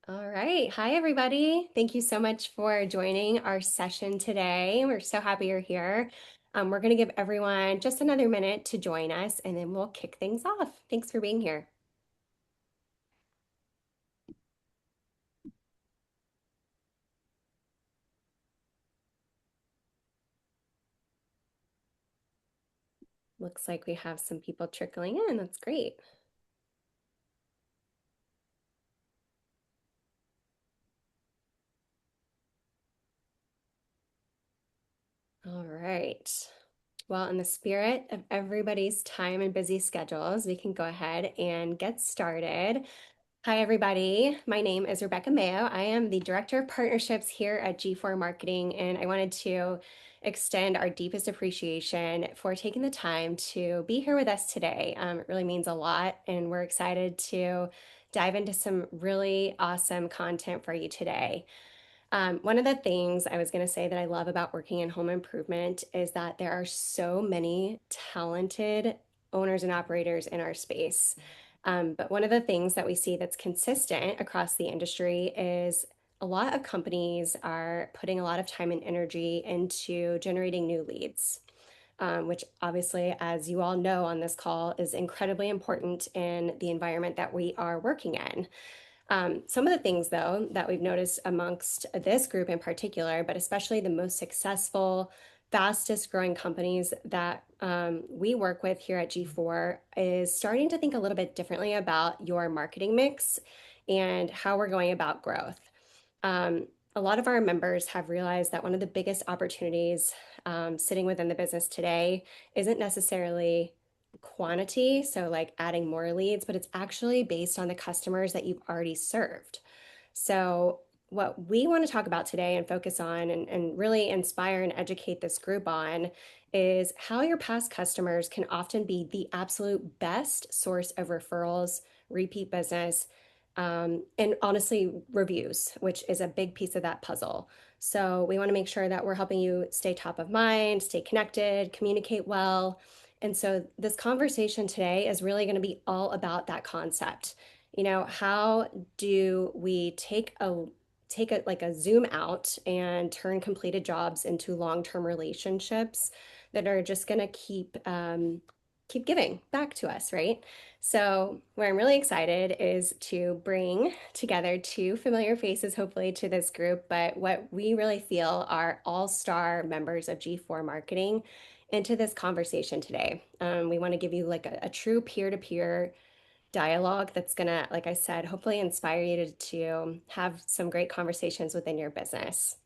All right. Hi, everybody. Thank you so much for joining our session today. We're so happy you're here. We're going to give everyone just another minute to join us, and then we'll kick things off. Thanks for being here. Looks like we have some people trickling in. That's great. All right. Well, in the spirit of everybody's time and busy schedules, we can go ahead and get started. Hi, everybody. My name is Rebecca Mayo. I am the Director of Partnerships here at gFour Marketing, and I wanted to extend our deepest appreciation for taking the time to be here with us today. It really means a lot, and we're excited to dive into some really awesome content for you today. One of the things I was going to say that I love about working in home improvement is that there are so many talented owners and operators in our space. But one of the things that we see that's consistent across the industry is a lot of companies are putting a lot of time and energy into generating new leads, which obviously, as you all know on this call, is incredibly important in the environment that we are working in. Some of the things, though, that we've noticed amongst this group in particular, but especially the most successful, fastest growing companies that we work with here at gFour, is starting to think a little bit differently about your marketing mix and how we're going about growth. Um, a lot of our members have realized that one of the biggest opportunities sitting within the business today isn't necessarily quantity, so like adding more leads, but it's actually based on the customers that you've already served. So, what we want to talk about today and focus on and really inspire and educate this group on is how your past customers can often be the absolute best source of referrals, repeat business, and honestly, reviews, which is a big piece of that puzzle. So, we want to make sure that we're helping you stay top of mind, stay connected, communicate well. And so, this conversation today is really going to be all about that concept. How do we take a like a zoom out and turn completed jobs into long-term relationships that are just going to keep giving back to us, right? So, where I'm really excited is to bring together two familiar faces, hopefully, to this group, but what we really feel are all-star members of gFour Marketing into this conversation today. We want to give you like a true peer-to-peer dialogue that's going to, like I said, hopefully inspire you to have some great conversations within your business.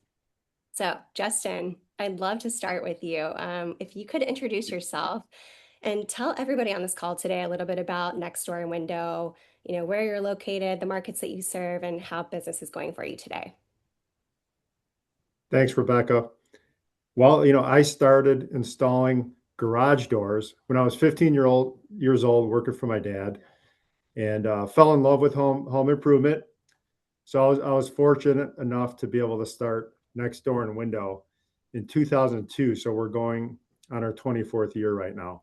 So, Justin, I'd love to start with you. If you could introduce yourself and tell everybody on this call today a little bit about Nextdoor and Window, where you're located, the markets that you serve, and how business is going for you today. Thanks, Rebecca. Well, I started installing garage doors when I was 15 years old, working for my dad, and fell in love with home improvement. So I was fortunate enough to be able to start Nextdoor and Window in 2002. So we're going on our 24th year right now.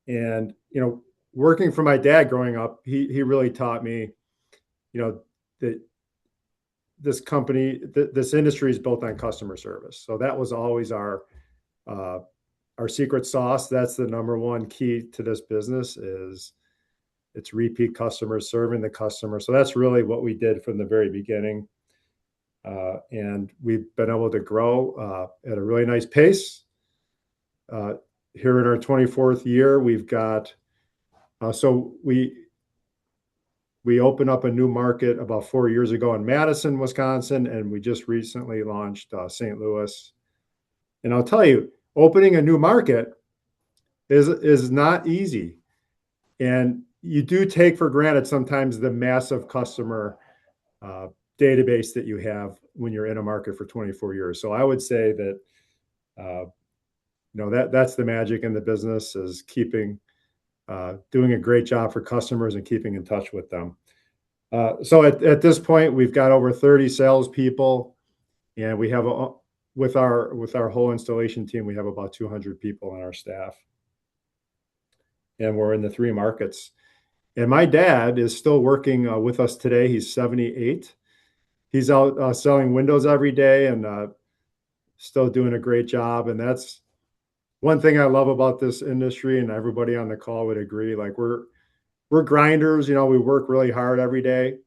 And working for my dad growing up, he really taught me, that this industry is built on customer service. So that was always uh, our secret sauce. That's the number one key to this business is it's repeat customers, serving the customer. So that's really what we did from the very beginning. And we've been able to grow at a really nice pace. Uh, Here in our 24th year, we've got, so we opened up a new market about 4 years ago in Madison, Wisconsin, and we just recently launched St. Louis. And I'll tell you, opening a new market is not easy. And you do take for granted sometimes the massive customer uh, database that you have when you're in a market for 24 years. So I would say that uh, that's the magic in the business is doing a great job for customers and keeping in touch with them. So at this point, we've got over 30 salespeople, and we have with our whole installation team, we have about 200 people on our staff, and we're in the three markets. And my dad is still working with us today. He's 78. He's out selling windows every day and still doing a great job. And that's one thing I love about this industry, and everybody on the call would agree. Like we're grinders, we work really hard every day.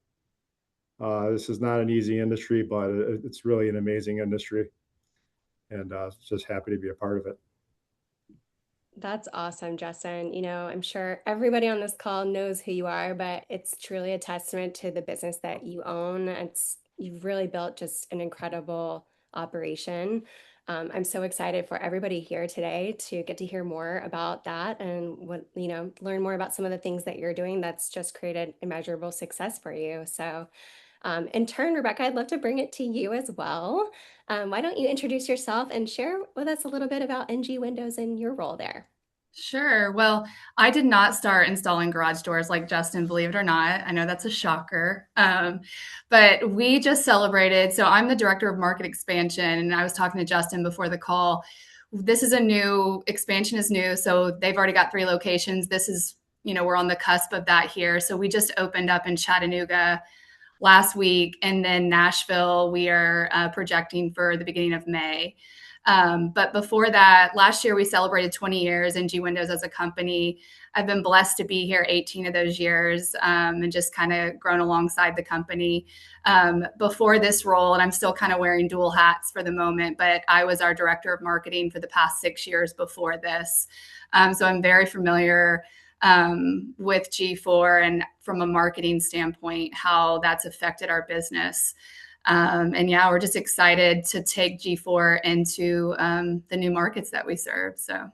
This is not an easy industry, but it's really an amazing industry, and just happy to be a part of it. That's awesome, Justin. I'm sure everybody on this call knows who you are, but it's truly a testament to the business that you own. You've really built just an incredible operation. I'm so excited for everybody here today to get to hear more about that and learn more about some of the things that you're doing that's just created immeasurable success for you. So, in turn, Rebecca, I'd love to bring it to you as well. Why don't you introduce yourself and share with us a little bit about NG Windows and your role there? Sure. Well, I did not start installing garage doors like Justin, believe it or not. I know that's a shocker. But we just celebrated. So I'm the director of market expansion, and I was talking to Justin before the call. This is a new expansion is new. So they've already got 3 locations. This is, we're on the cusp of that here. So we just opened up in Chattanooga last week, and then Nashville, we are projecting for the beginning of May. But before that, last year we celebrated 20 years in G Windows as a company. I've been blessed to be here 18 of those years and just kind of grown alongside the company. Before this role, and I'm still kind of wearing dual hats for the moment, but I was our director of marketing for the past 6 years before this. So I'm very familiar with gFour and from a marketing standpoint, how that's affected our business. And yeah, we're just excited to take gFour into the new markets that we serve. So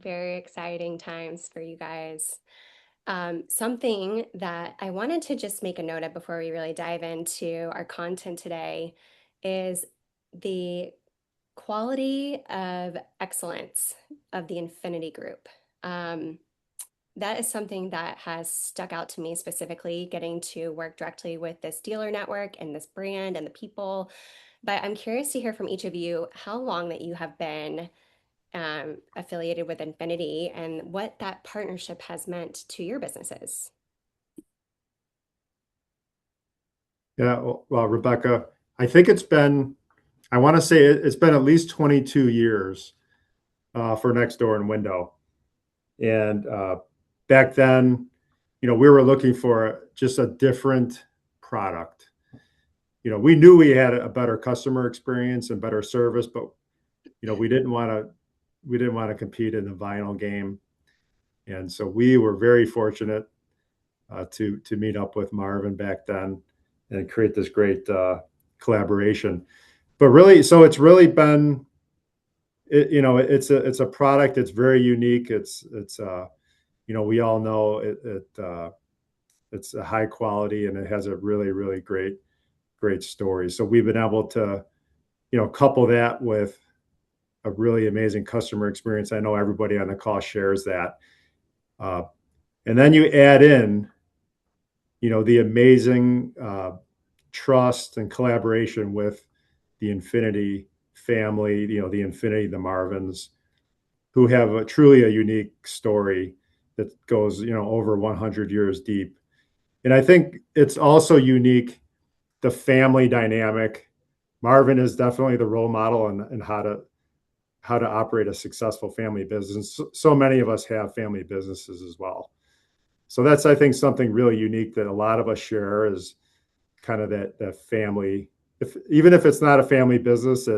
Very exciting times for you guys. Something that I wanted to just make a note of before we really dive into our content today is the quality of excellence of the Infinity Group. Um, that is something that has stuck out to me specifically, getting to work directly with this dealer network and this brand and the people. But I'm curious to hear from each of you how long that you have been affiliated with Infinity and what that partnership has meant to your businesses. Yeah, well, Rebecca, I think I want to say it's been at least 22 years for Nextdoor and Window. And back then, we were looking for just a different product. We knew we had a better customer experience and better service, but we didn't want to compete in the vinyl game. And so we were very fortunate to meet up with Marvin back then and create this great collaboration. But really, so it's really been, it's a product. It's very unique. We all know it's a high quality and it has a really, really great story. So we've been able to, couple that with a really amazing customer experience. I know everybody on the call shares that. And then you add in, the amazing trust and collaboration with the Infinity family, the Infinity, the Marvins, who have truly a unique story that goes, over 100 years deep. And I think it's also unique, the family dynamic. Marvin is definitely the role model and how to operate a successful family business. So many of us have family businesses as well. So that's, I think, something really unique that a lot of us share is kind of that family. Even if it's not a family business,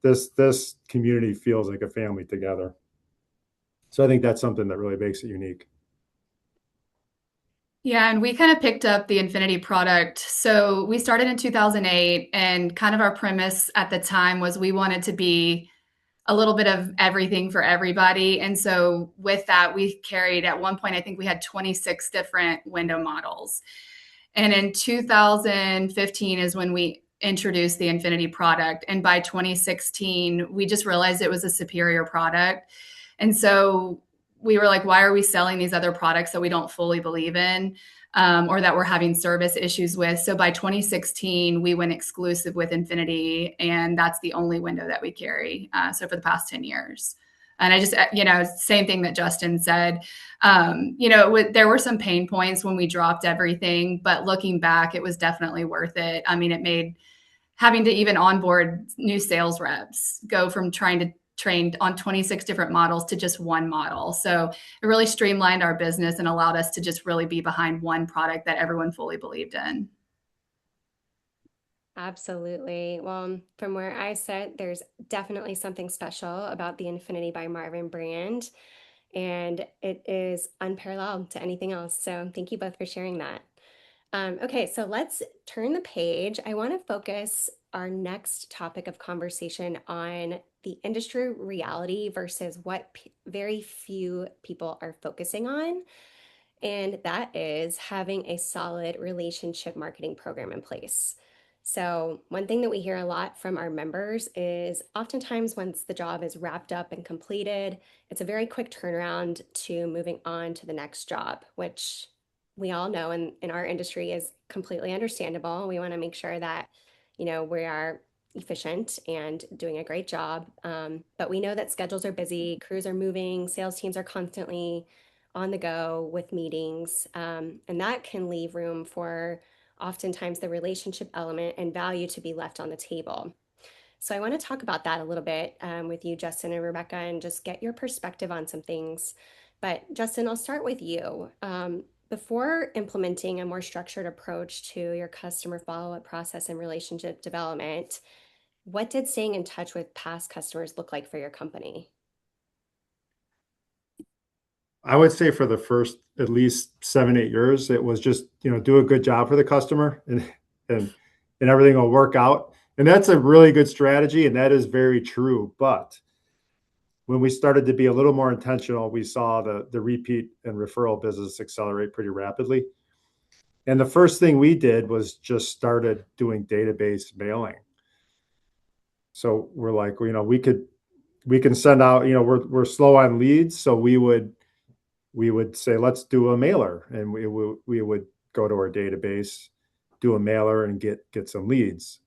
this community feels like a family together. So I think that's something that really makes it unique. yeah, and we kind of picked up the Infinity product. So we started in 2008, and kind of our premise at the time was we wanted to be a little bit of everything for everybody. And so with that, we carried at one point, I think we had 26 different window models. And in 2015 is when we introduced the Infinity product. And by 2016, we just realized it was a superior product. And so we were like, why are we selling these other products that we don't fully believe in or that we're having service issues with? So by 2016, we went exclusive with Infinity, and that's the only window that we carry. So for the past 10 years. And I just, same thing that Justin said. There were some pain points when we dropped everything, but looking back, it was definitely worth it. I mean, it made having to even onboard new sales reps go from trying to train on 26 different models to just one model. So it really streamlined our business and allowed us to just really be behind one product that everyone fully believed in. Absolutely. Well, from where I sit, there's definitely something special about the Infinity by Marvin brand, and it is unparalleled to anything else. So thank you both for sharing that. Okay, so let's turn the page. I want to focus our next topic of conversation on the industry reality versus what very few people are focusing on. And that is having a solid relationship marketing program in place. So, one thing that we hear a lot from our members is oftentimes once the job is wrapped up and completed, it's a very quick turnaround to moving on to the next job, which we all know in our industry is completely understandable. We want to make sure that, we are efficient and doing a great job. But we know that schedules are busy, crews are moving, sales teams are constantly on the go with meetings. And that can leave room for oftentimes the relationship element and value to be left on the table. So I want to talk about that a little bit with you, Justin and Rebecca, and just get your perspective on some things. But Justin, I'll start with you. Before implementing a more structured approach to your customer follow-up process and relationship development, what did staying in touch with past customers look like for your company? I would say for the first at least 7, 8 years, it was just, do a good job for the customer and and everything will work out. And that's a really good strategy, and that is very true. But when we started to be a little more intentional, we saw the repeat and referral business accelerate pretty rapidly. And the first thing we did was just started doing database mailing. So we're like, we can send out, we're slow on leads, so we would say, let's do a mailer, and we would go to our database, do a mailer, and get some leads.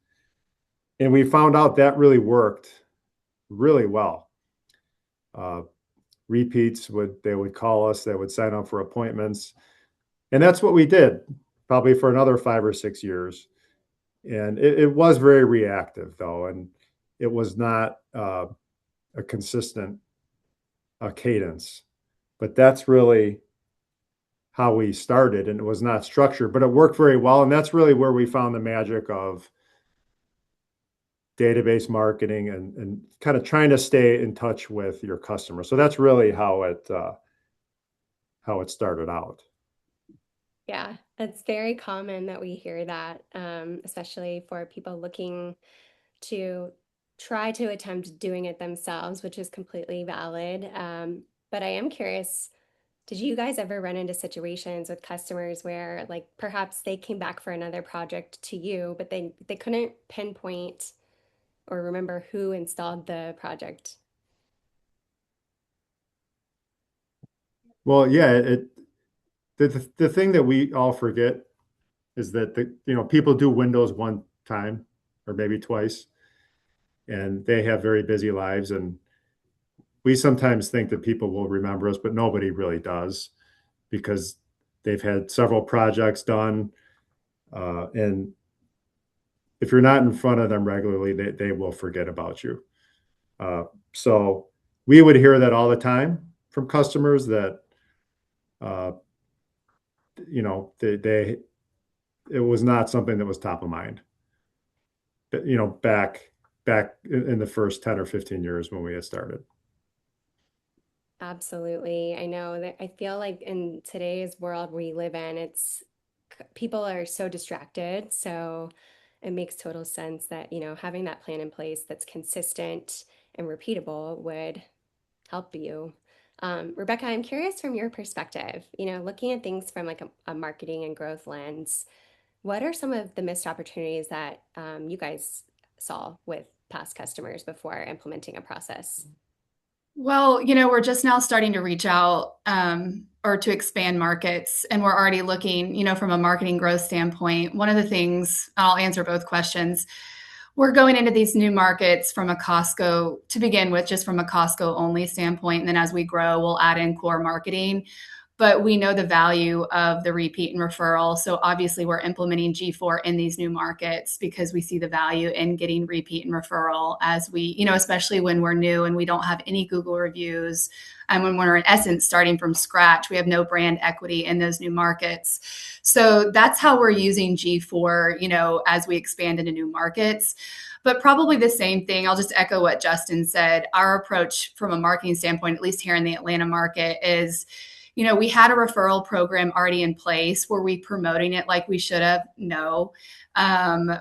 And we found out that really worked really well. Uh, Repeats would call us, they would sign up for appointments, and that's what we did probably for another 5 or 6 years. And it was very reactive though, and it was not a consistent cadence. But that's really how we started, and it was not structured, but it worked very well. And that's really where we found the magic of database marketing and kind of trying to stay in touch with your customer. So that's really how it started out. Yeah, it's very common that we hear that, especially for people looking to try to attempt doing it themselves, which is completely valid. But I am curious, did you guys ever run into situations with customers where like perhaps they came back for another project to you, but they couldn't pinpoint or remember who installed the project? Well, yeah, the thing that we all forget is that people do Windows one time or maybe twice, and they have very busy lives, and we sometimes think that people will remember us, but nobody really does because they've had several projects done, and if you're not in front of them regularly, they will forget about you. Uh, so we would hear that all the time from customers that uh, they it was not something that was top of mind. But, back in the first 10 or 15 years when we had started. Absolutely. I know that I feel like in today's world we live in, people are so distracted. So it makes total sense that, having that plan in place that's consistent and repeatable would help you. Rebecca, I'm curious from your perspective, looking at things from like a marketing and growth lens, what are some of the missed opportunities that you guys saw with past customers before implementing a process? Well, we're just now starting to reach out or to expand markets, and we're already looking, from a marketing growth standpoint. One of the things, I'll answer both questions. We're going into these new markets from a Costco to begin with, just from a Costco only standpoint. And then as we grow, we'll add in core marketing. But we know the value of the repeat and referral. So obviously, we're implementing gFour in these new markets because we see the value in getting repeat and referral as we, especially when we're new and we don't have any Google reviews. And when we're in essence starting from scratch, we have no brand equity in those new markets. So that's how we're using gFour, as we expand into new markets. But probably the same thing. I'll just echo what Justin said. Our approach from a marketing standpoint, at least here in the Atlanta market, is we had a referral program already in place. Were we promoting it like we should have? No.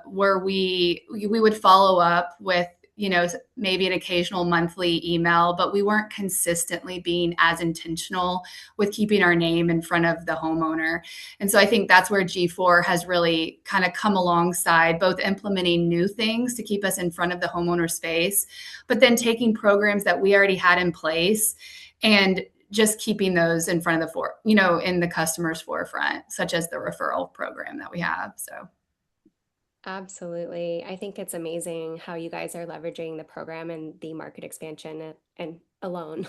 Where we would follow up with, maybe an occasional monthly email, but we weren't consistently being as intentional with keeping our name in front of the homeowner. And so I think that's where gFour has really kind of come alongside, both implementing new things to keep us in front of the homeowner space, but then taking programs that we already had in place and just keeping those in front of in the customer's forefront, such as the referral program that we have. So. Absolutely. I think it's amazing how you guys are leveraging the program and the market expansion and alone.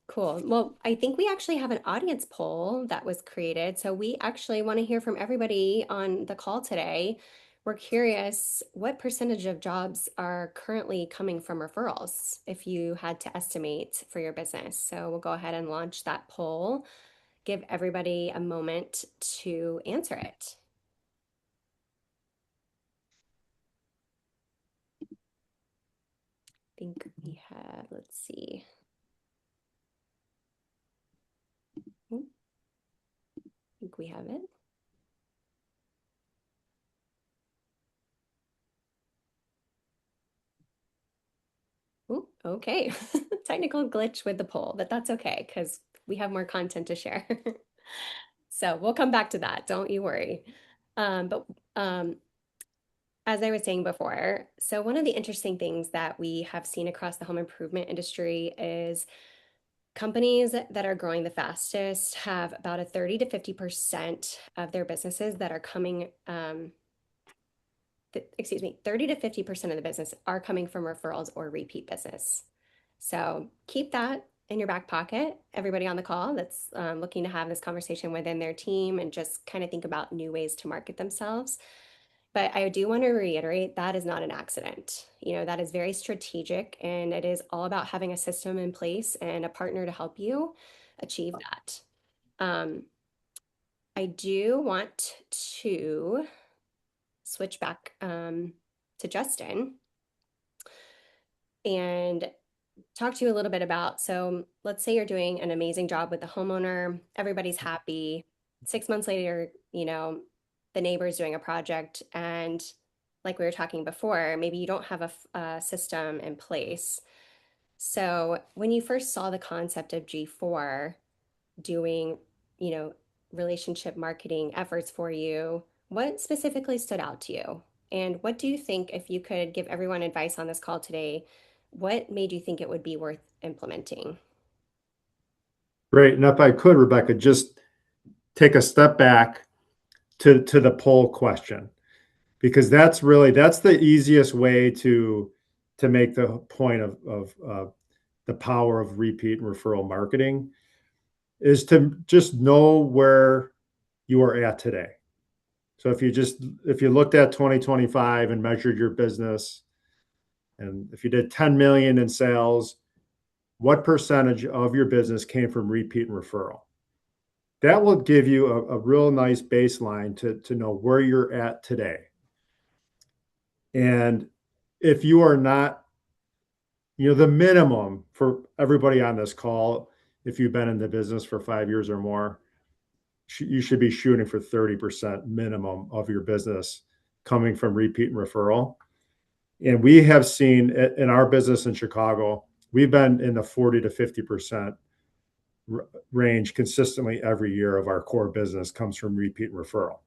Cool. Well, I think we actually have an audience poll that was created. So we actually want to hear from everybody on the call today. We're curious what percentage of jobs are currently coming from referrals if you had to estimate for your business. So we'll go ahead and launch that poll. Give everybody a moment to answer it. I think we had, let's see. I think we have it. Ooh, okay. Technical glitch with the poll, but that's okay because we have more content to share. So we'll come back to that. Don't you worry. But as I was saying before, so one of the interesting things that we have seen across the home improvement industry is companies that are growing the fastest have about a 30 to 50% of their businesses that are coming, 30 to 50% of the business are coming from referrals or repeat business. So keep that in your back pocket, everybody on the call that's looking to have this conversation within their team and just kind of think about new ways to market themselves. But I do want to reiterate that is not an accident. That is very strategic, and it is all about having a system in place and a partner to help you achieve that. I do want to switch back to Justin and talk to you a little bit about, so let's say you're doing an amazing job with the homeowner, everybody's happy. 6 months later, the neighbor's doing a project, and like we were talking before, maybe you don't have a system in place. So when you first saw the concept of gFour doing, relationship marketing efforts for you, what specifically stood out to you? And what do you think, if you could give everyone advice on this call today, what made you think it would be worth implementing? Great. And if I could, Rebecca, just take a step back to the poll question, because that's the easiest way to make the point of the power of repeat and referral marketing is to just know where you are at today. So if you looked at 2025 and measured your business, and if you did 10 million in sales, what percentage of your business came from repeat and referral? That will give you a real nice baseline to know where you're at today. And if you are not, the minimum for everybody on this call, if you've been in the business for 5 years or more, you should be shooting for 30% minimum of your business coming from repeat and referral. And we have seen in our business in Chicago, we've been in the 40 to 50% range consistently every year of our core business comes from repeat and referral.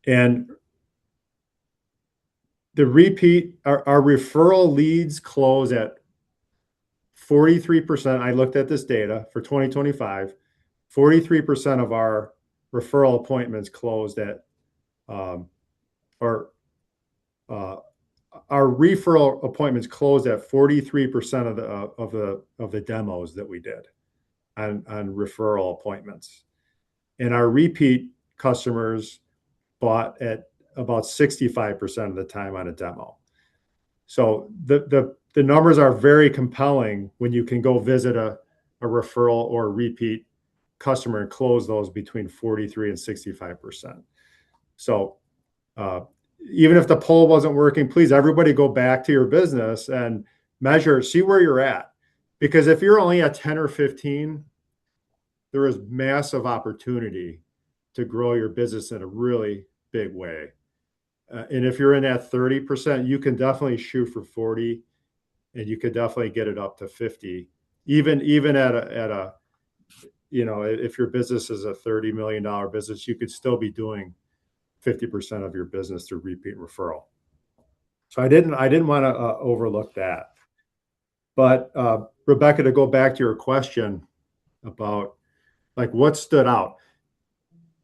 And our referral leads close at 43%. I looked at this data for 2025. 43% of our referral appointments closed at or uh, our referral appointments closed at 43% of the demos that we did on referral appointments. And our repeat customers bought at about 65% of the time on a demo. So the numbers are very compelling when you can go visit a referral or a repeat customer and close those between 43 and 65%. So uh, even if the poll wasn't working, please everybody go back to your business and measure, see where you're at. Because if you're only at 10 or 15, there is massive opportunity to grow your business in a really big way. And if you're in that 30%, you can definitely shoot for 40, and you could definitely get it up to 50. Even at a if your business is a $30 million business, you could still be doing 50% of your business through repeat referral. So I didn't want to overlook that. But Rebecca, to go back to your question about like what stood out.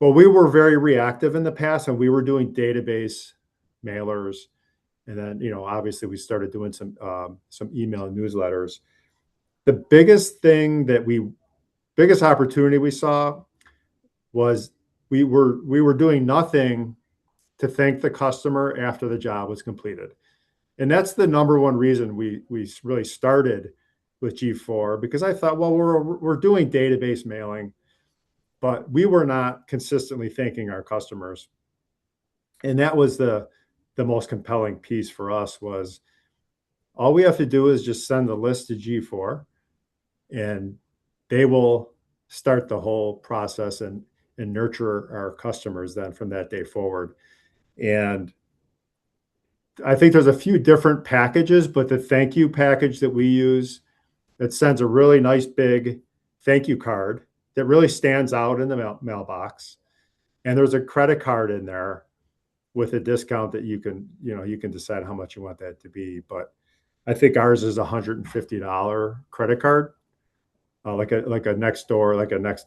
Well, we were very reactive in the past, and we were doing database mailers, and then obviously we started doing some email newsletters. The biggest opportunity we saw was we were doing nothing to thank the customer after the job was completed. And that's the number one reason we really started with gFour, because I thought, well, we're doing database mailing, but we were not consistently thanking our customers. And that was the most compelling piece for us. Was all we have to do is just send the list to gFour, and they will start the whole process and nurture our customers then from that day forward. And I think there's a few different packages, but the thank you package that we use, that sends a really nice big thank you card that really stands out in the mailbox. And there's a credit card in there with a discount that you can decide how much you want that to be. But I think ours is $150 credit card, like a next door, next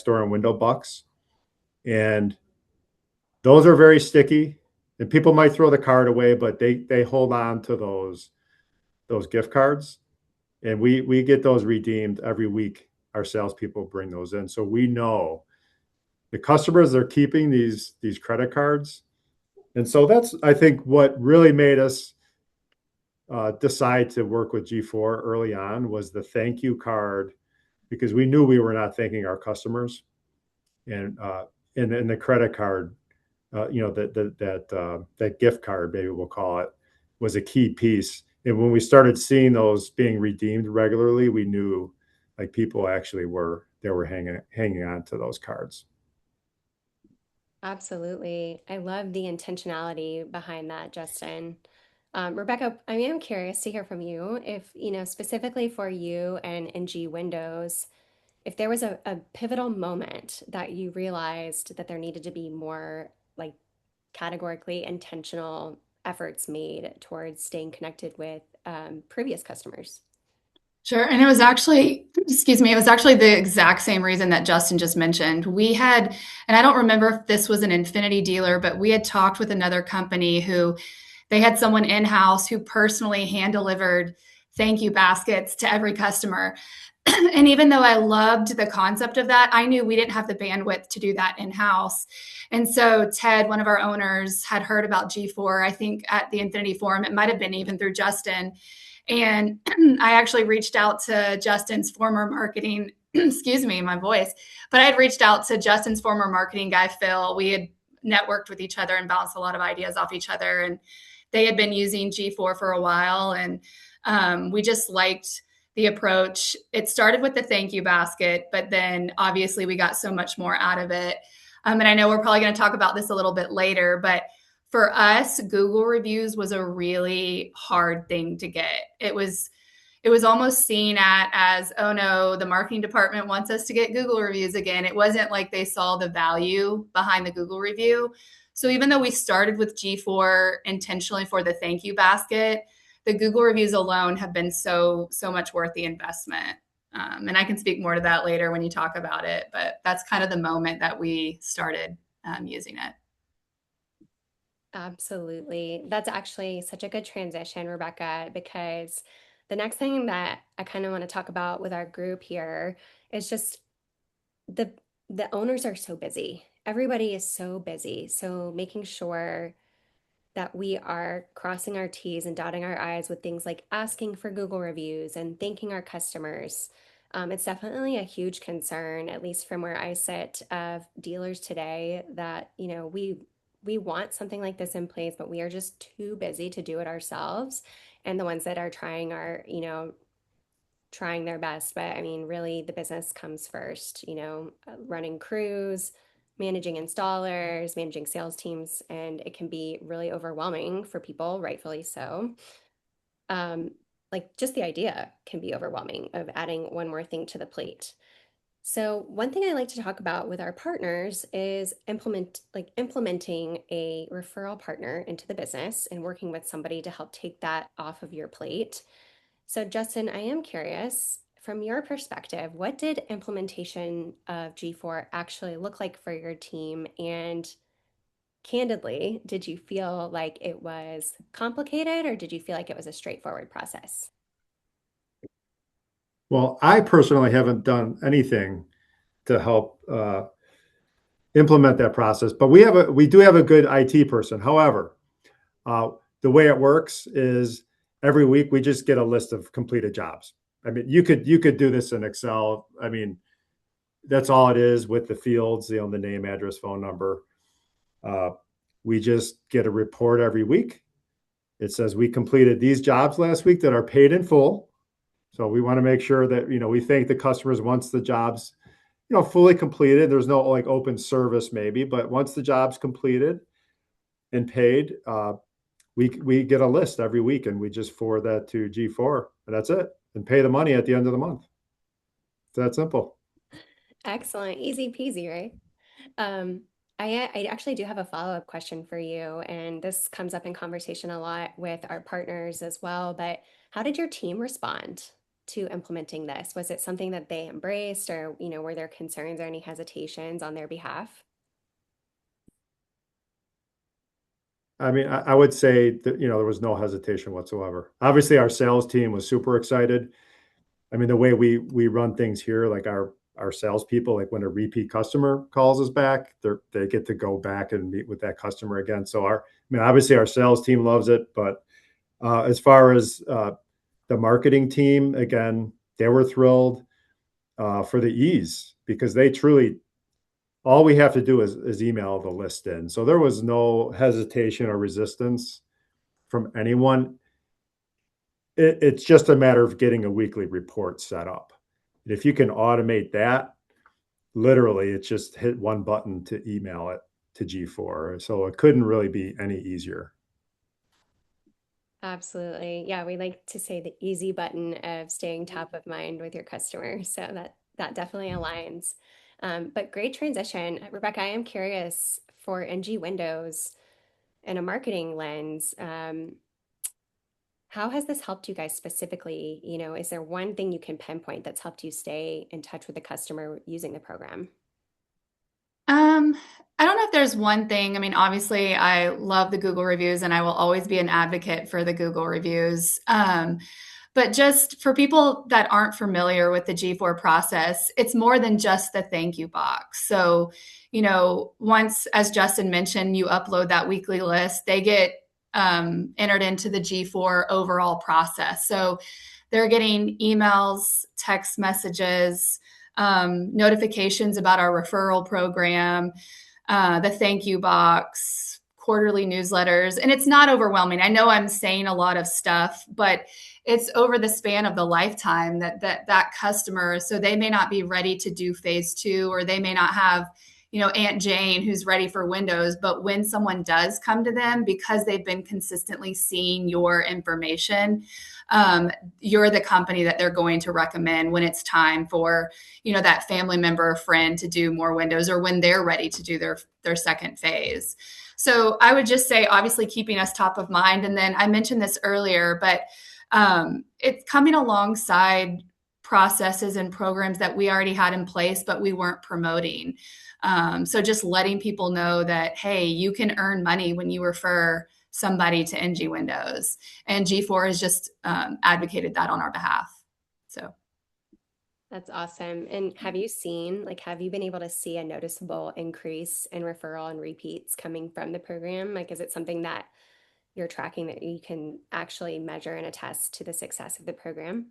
door and window bucks. And those are very sticky, and people might throw the card away, but they hold on to those gift cards, and we get those redeemed every week. Our salespeople bring those in, so we know the customers are keeping these credit cards, and so that's, I think, what really made us decide to work with gFour early on was the thank you card, because we knew we were not thanking our customers, and the credit card, that gift card, maybe we'll call it, was a key piece. And when we started seeing those being redeemed regularly, we knew like people actually were hanging on to those cards. Absolutely. I love the intentionality behind that, Justin. Rebecca, I am curious to hear from you if, specifically for you and G Windows, if there was a pivotal moment that you realized that there needed to be more like categorically intentional efforts made towards staying connected with previous customers. Sure. And it was actually, excuse me, it was actually the exact same reason that Justin just mentioned. We had, and I don't remember if this was an Infinity dealer, but we had talked with another company who they had someone in-house who personally hand delivered thank you baskets to every customer. And even though I loved the concept of that, I knew we didn't have the bandwidth to do that in-house. And so Ted, one of our owners, had heard about gFour, I think at the Infinity Forum. It might have been even through Justin. And I actually reached out to Justin's former marketing, excuse me, my voice, but I had reached out to Justin's former marketing guy, Phil. We had networked with each other and bounced a lot of ideas off each other. And they had been using gFour for a while. And we just liked the approach. It started with the thank you basket, but then obviously we got so much more out of it. And I know we're probably going to talk about this a little bit later, but for us, Google reviews was a really hard thing to get. It was almost seen as, oh no, the marketing department wants us to get Google reviews again. It wasn't like they saw the value behind the Google review. So even though we started with gFour intentionally for the thank you basket, the Google reviews alone have been so much worth the investment. And I can speak more to that later when you talk about it, but that's kind of the moment that we started using it. Absolutely. That's actually such a good transition, Rebecca, because the next thing that I kind of want to talk about with our group here is just the the owners are so busy. Everybody is so busy. So making sure that we are crossing our T's and dotting our I's with things like asking for Google reviews and thanking our customers. It's definitely a huge concern, at least from where I sit, of dealers today that, we want something like this in place, but we are just too busy to do it ourselves. And the ones that are trying are, trying their best. But I mean, really, the business comes first, running crews, managing installers, managing sales teams, and it can be really overwhelming for people, rightfully so. Um, like just the idea can be overwhelming of adding one more thing to the plate. So one thing I like to talk about with our partners is implementing a referral partner into the business and working with somebody to help take that off of your plate. So, Justin, I am curious, from your perspective, what did implementation of gFour actually look like for your team? And candidly, did you feel like it was complicated or did you feel like it was a straightforward process? Well, I personally haven't done anything to help implement that process, but we do have a good IT person. However, uh, the way it works is every week we just get a list of completed jobs. I mean, you could do this in Excel. I mean, that's all it is with the fields, the name, address, phone number. Uh, we just get a report every week. It says we completed these jobs last week that are paid in full. So we want to make sure that we thank the customers once the jobs fully completed. There's no like open service maybe, but once the job's completed and paid, we get a list every week and we just forward that to gFour and that's it, and pay the money at the end of the month. It's that simple. Excellent. Easy peasy, right? Um, I actually do have a follow-up question for you, and this comes up in conversation a lot with our partners as well. But how did your team respond to implementing this? Was it something that they embraced, or were there concerns or any hesitations on their behalf? I mean, I would say that there was no hesitation whatsoever. Obviously, our sales team was super excited. I mean, the way we run things here, like our salespeople, like when a repeat customer calls us back, they get to go back and meet with that customer again. So I mean, obviously our sales team loves it, but as far as the marketing team, again, they were thrilled for the ease because they truly all we have to do is email the list in. So there was no hesitation or resistance from anyone. It's just a matter of getting a weekly report set up. And if you can automate that, literally, it's just hit one button to email it to gFour. So it couldn't really be any easier. Absolutely. Yeah, we like to say the easy button of staying top of mind with your customers. So that definitely aligns. But great transition. Rebecca, I am curious for NG Windows and a marketing lens. How has this helped you guys specifically? Is there one thing you can pinpoint that's helped you stay in touch with the customer using the program? Um, I don't know if there's one thing. I mean, obviously, I love the Google reviews and I will always be an advocate for the Google reviews. But just for people that aren't familiar with the gFour process, it's more than just the thank you box. So, once, as Justin mentioned, you upload that weekly list, they get entered into the gFour overall process. So they're getting emails, text messages, notifications about our referral program, the thank you box, quarterly newsletters. And it's not overwhelming. I know I'm saying a lot of stuff, but it's over the span of the lifetime that customer, so they may not be ready to do phase two, or they may not have Aunt Jane who's ready for Windows, but when someone does come to them because they've been consistently seeing your information, you're the company that they're going to recommend when it's time for that family member or friend to do more Windows, or when they're ready to do their second phase. So I would just say, obviously, keeping us top of mind. And then I mentioned this earlier, but it's coming alongside processes and programs that we already had in place, but we weren't promoting. So just letting people know that, hey, you can earn money when you refer somebody to NG Windows. And gFour has just advocated that on our behalf. So. That's awesome. And have you been able to see a noticeable increase in referral and repeats coming from the program? Like, is it something that you're tracking that you can actually measure and attest to the success of the program?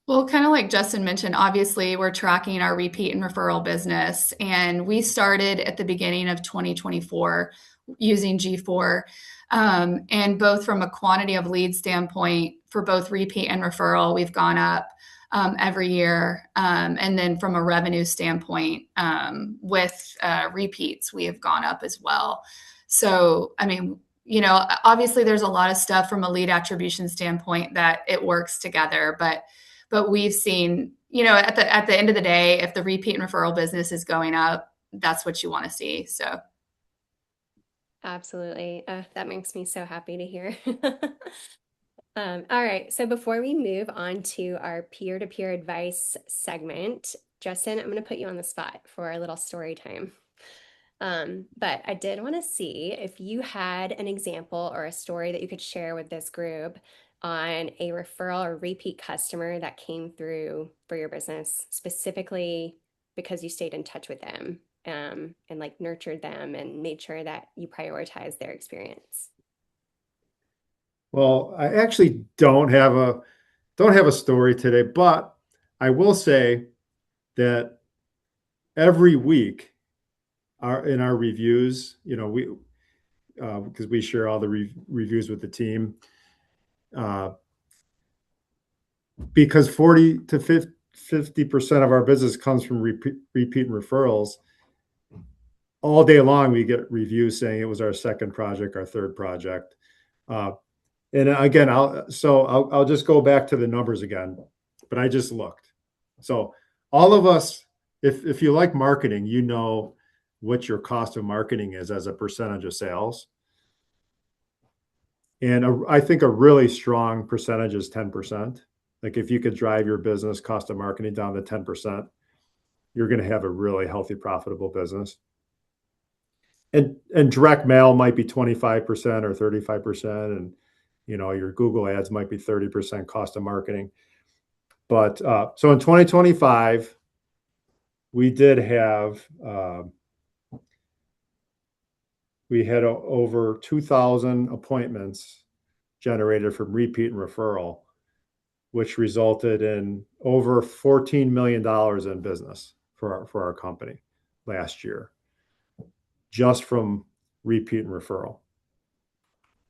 Well, kind of like Justin mentioned, obviously we're tracking our repeat and referral business, and we started at the beginning of 2024 using gFour. And both from a quantity of lead standpoint for both repeat and referral, we've gone up every year. And then from a revenue standpoint, with repeats, we have gone up as well. So, I mean, obviously there's a lot of stuff from a lead attribution standpoint that it works together, but we've seen, at the end of the day, if the repeat and referral business is going up, that's what you want to see. So. Absolutely. That makes me so happy to hear. All right. So before we move on to our peer-to-peer advice segment, Justin, I'm going to put you on the spot for a little story time. But I did want to see if you had an example or a story that you could share with this group on a referral or repeat customer that came through for your business, specifically because you stayed in touch with them, and like nurtured them and made sure that you prioritized their experience. Well, I actually don't have a story today, but I will say that every week in our reviews, we because we share all the reviews with the team, uh, because 40 to 50% of our business comes from repeat and referrals. All day long, we get reviews saying it was our second project, our third project. Uh, and again, I'll just go back to the numbers again, but I just looked. So all of us, if you like marketing, you know what your cost of marketing is as a percentage of sales. And I think a really strong percentage is 10%. Like if you could drive your business cost of marketing down to 10%, you're going to have a really healthy, profitable business. And direct mail might be 25% or 35%. And your Google ads might be 30% cost of marketing. But so in 2025, we did have we had over 2,000 appointments generated from repeat and referral, which resulted in over $14 million in business for our company last year, just from repeat and referral.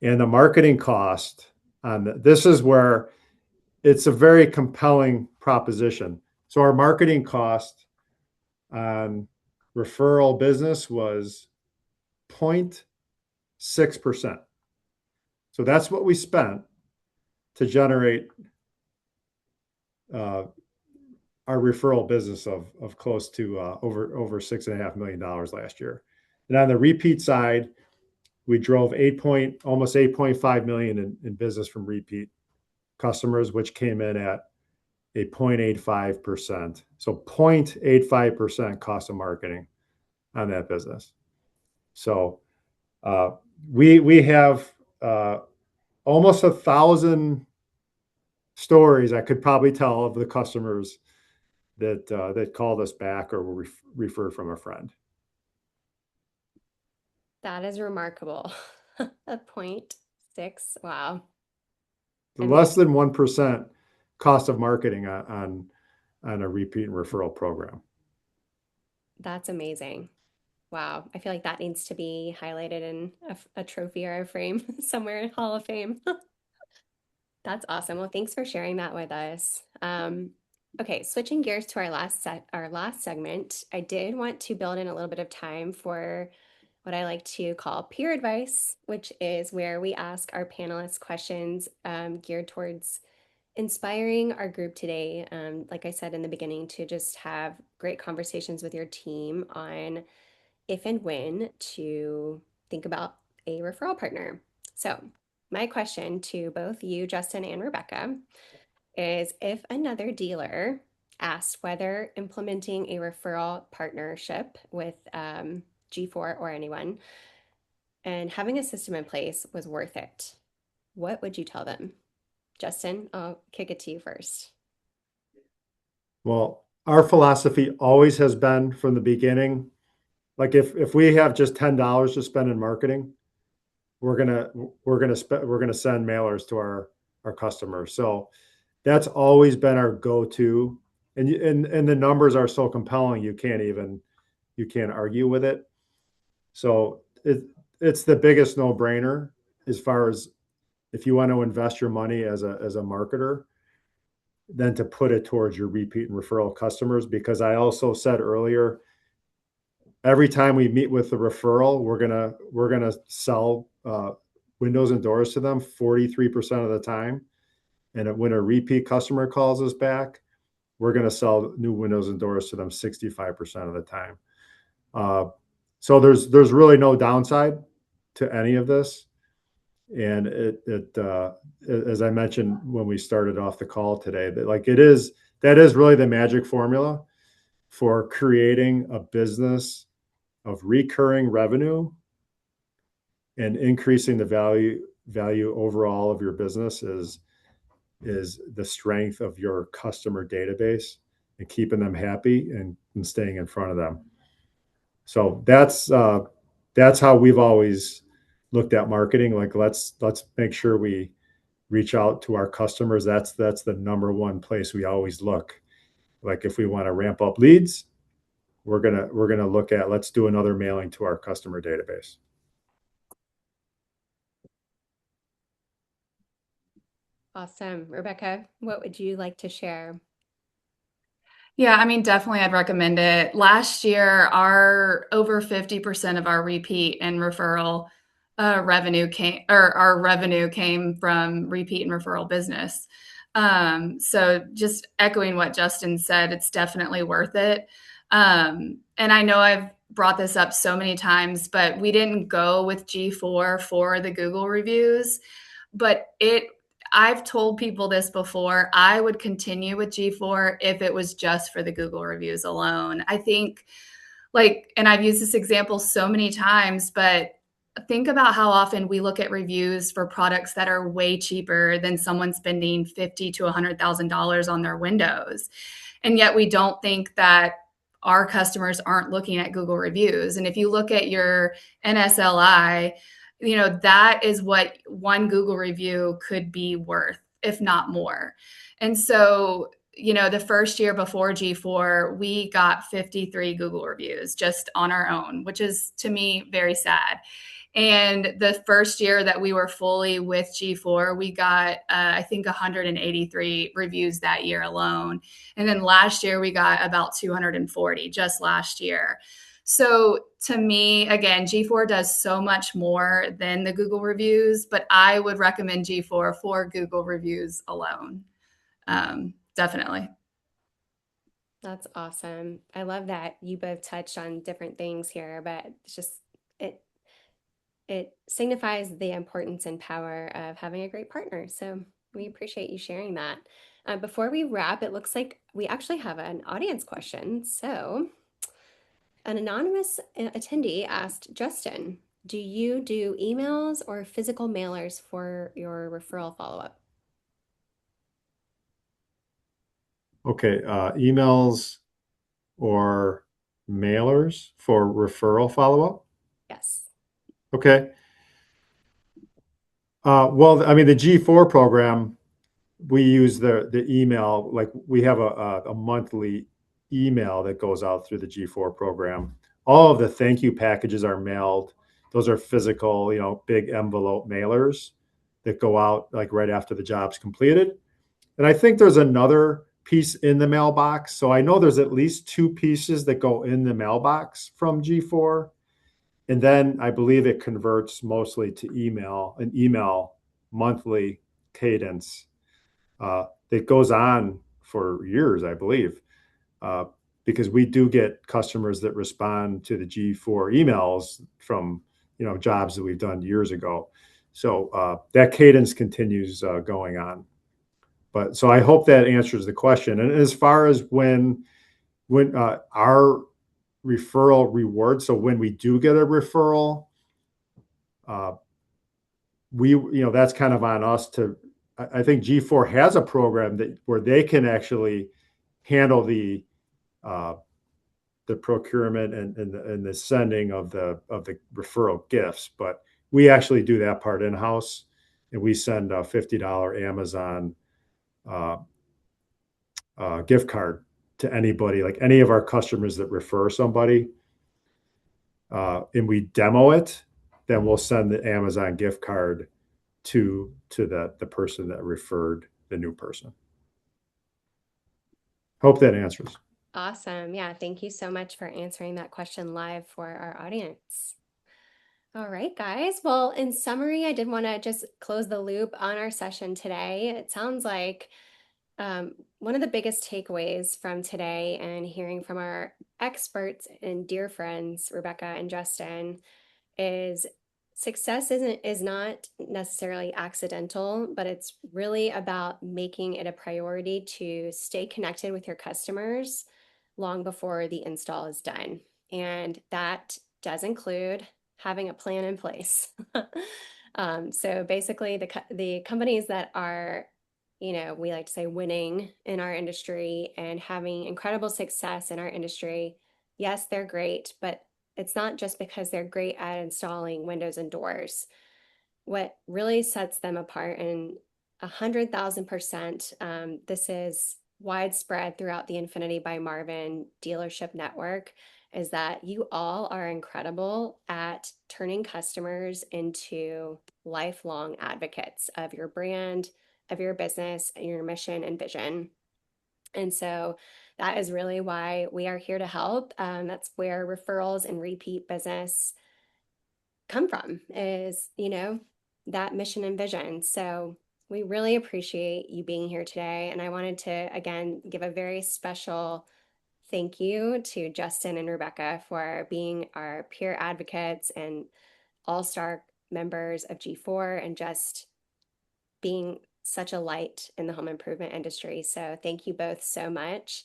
And the marketing cost on this is where it's a very compelling proposition. So our marketing cost on referral business was 0.6%. So that's what we spent to generate our referral business of close to over $6.5 million last year. And on the repeat side, we drove almost 8.5 million in business from repeat customers, which came in at a 0.85%. So 0.85% cost of marketing on that business. So we have almost 1,000 stories I could probably tell of the customers that called us back or were referred from a friend. That is remarkable. A point six. Wow. The I mean, less than 1% cost of marketing on a repeat and referral program. that's amazing. Wow. I feel like that needs to be highlighted in a trophy or a frame somewhere in Hall of Fame. That's awesome. Well, thanks for sharing that with us. Okay, switching gears to our last segment, I did want to build in a little bit of time for what I like to call peer advice, which is where we ask our panelists questions geared towards inspiring our group today. Like I said in the beginning, to just have great conversations with your team on if and when to think about a referral partner. So, my question to both you, Justin, and Rebecca is if another dealer asked whether implementing a referral partnership with gFour or anyone and having a system in place was worth it. What would you tell them? Justin, I'll kick it to you first. Well, our philosophy always has been from the beginning, like if we have just $10 to spend in marketing, we're gonna send mailers to our customers. So that's always been our go-to. And the numbers are so compelling, you can't argue with it. So it's the biggest no-brainer as far as if you want to invest your money as a marketer, then to put it towards your repeat and referral customers. Because I also said earlier, every time we meet with the referral, we're gonna sell windows and doors to them 43% of the time. And when a repeat customer calls us back, we're going to sell new windows and doors to them 65% of the time. So there's really no downside to any of this. And as I mentioned when we started off the call today, that is really the magic formula for creating a business of recurring revenue and increasing the value overall of your business is the strength of your customer database and keeping them happy and staying in front of them. So that's how we've always looked at marketing. Like let's make sure we reach out to our customers. That's the number one place we always look. Like if we want to ramp up leads, we're gonna look at, let's do another mailing to our customer database. Awesome. Rebecca, what would you like to share? Yeah, I mean, definitely I'd recommend it. Last year, our over 50% of our repeat and referral revenue came, or our revenue came from repeat and referral business. So just echoing what Justin said, it's definitely worth it. And I know I've brought this up so many times, but we didn't go with gFour for the Google reviews, but I've told people this before. I would continue with gFour if it was just for the Google reviews alone. I think, and I've used this example so many times, but think about how often we look at reviews for products that are way cheaper than someone spending $50,000 to $100,000 on their windows. And yet we don't think that our customers aren't looking at Google reviews. And if you look at your NSLI, that is what one Google review could be worth, if not more. And so, the first year before gFour, we got 53 Google reviews just on our own, which is to me very sad. And the first year that we were fully with gFour, we got, I think, 183 reviews that year alone. And then last year, we got about 240 just last year. So to me, again, gFour does so much more than the Google reviews, but I would recommend gFour for Google reviews alone. Definitely. That's awesome. I love that you both touched on different things here, but it's just it signifies the importance and power of having a great partner. So we appreciate you sharing that. Before we wrap, it looks like we actually have an audience question. So an anonymous attendee asked, Justin, do you do emails or physical mailers for your referral follow-up? Okay, emails or mailers for referral follow-up? Yes. Okay. Well, I mean, the gFour program, we use the email, like we have a monthly email that goes out through the gFour program. All of the thank you packages are mailed. Those are physical, big envelope mailers that go out like right after the job's completed. And I think there's another piece in the mailbox. So I know there's at least two pieces that go in the mailbox from gFour. And then I believe it converts mostly to an email monthly cadence that goes on for years, I believe, because we do get customers that respond to the gFour emails from jobs that we've done years ago. So that cadence continues going on. But so I hope that answers the question. And as far as when our referral reward, so when we do get a referral, uh, that's kind of on us to. I think gFour has a program that where they can actually handle uh, the procurement and the sending of the referral gifts, but we actually do that part in house, and we send a $50 Amazon uh, gift card to anybody, like any of our customers that refer somebody, and we demo it. Then we'll send the Amazon gift card to the person that referred the new person. Hope that answers. Awesome. Yeah, thank you so much for answering that question live for our audience. All right, guys. Well, in summary, I did want to just close the loop on our session today. It sounds like one of the biggest takeaways from today and hearing from our experts and dear friends, Rebecca and Justin, is success is not necessarily accidental, but it's really about making it a priority to stay connected with your customers long before the install is done. And that does include having a plan in place. So basically the companies that are, we like to say winning in our industry and having incredible success in our industry, yes, they're great, but it's not just because they're great at installing windows and doors. What really sets them apart, and 100,000%, this is widespread throughout the Infinity by Marvin dealership network, is that you all are incredible at turning customers into lifelong advocates of your brand, of your business, and your mission and vision. And so that is really why we are here to help. That's where referrals and repeat business come from, is, that mission and vision. So we really appreciate you being here today. And I wanted to, again, give a very special thank you to Justin and Rebecca for being our peer advocates and all-star members of gFour and just being such a light in the home improvement industry. So thank you both so much.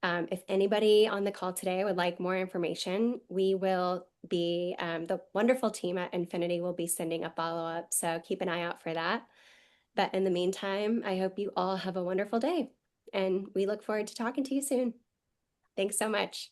If anybody on the call today would like more information, we will be, the wonderful team at Infinity will be sending a follow-up. So keep an eye out for that. But in the meantime, I hope you all have a wonderful day, and we look forward to talking to you soon. Thanks so much.